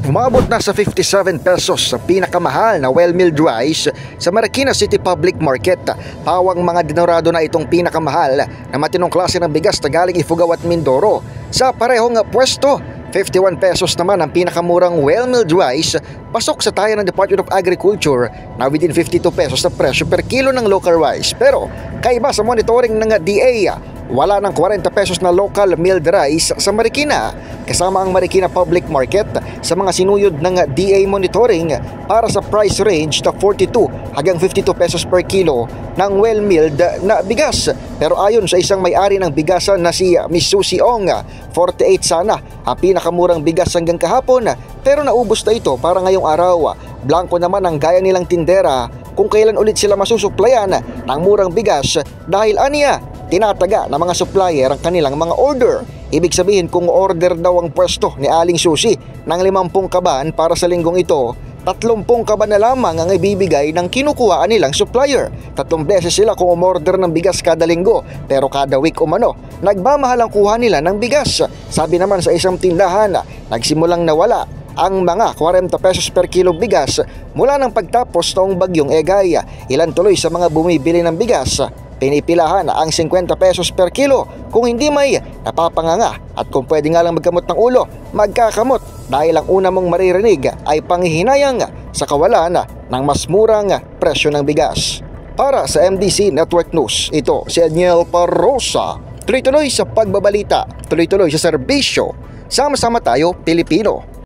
Umabot na sa 57 pesos sa pinakamahal na well-milled rice sa Marikina City Public Market. Pawang mga dinorado na itong pinakamahal na matinong klase ng bigas na galing Ifugao at Mindoro. Sa parehong pwesto, 51 pesos naman ang pinakamurang well-milled rice pasok sa taya ng Department of Agriculture na within 52 pesos na presyo per kilo ng local rice. Pero kaiba sa monitoring ng DA, wala ng 40 pesos na local milled rice sa Marikina. Kasama ang Marikina Public Market sa mga sinuyod ng DA monitoring para sa price range na 42 hanggang 52 pesos per kilo ng well-milled na bigas. Pero ayon sa isang may-ari ng bigasan na si Miss Susie Ong, 48 sana ang pinakamurang bigas hanggang kahapon, pero naubos na ito para ngayong araw. Blanco naman ang gaya nilang tindera kung kailan ulit sila masusuplayan ng murang bigas dahil aniya tinataga ng mga supplier ang kanilang mga order. Ibig sabihin kung order daw ang pwesto ni Aling Susie ng 50 kaban para sa linggong ito, 30 kaban na lamang ang ibibigay ng kinukuhaan nilang supplier. 3 beses sila kung umorder ng bigas kada linggo, pero kada week umano, nagmamahal ang kuha nila ng bigas. Sabi naman sa isang tindahan, nagsimulang nawala ang mga 40 pesos per kilo bigas mula ng pagtapos noong bagyong Egay. Ilan tuloy sa mga bumibili ng bigas, pinipilahan ang 50 pesos per kilo kung hindi may napapanganga, at kung pwede nga lang magkamot ng ulo, magkakamot dahil ang una mong maririnig ay panghihinayang sa kawalan ng mas murang presyo ng bigas. Para sa MDC Network News, ito si Daniel Parrosa. Tuloy-tuloy sa pagbabalita, tuloy-tuloy sa serbisyo. Sama-sama tayo, Pilipino.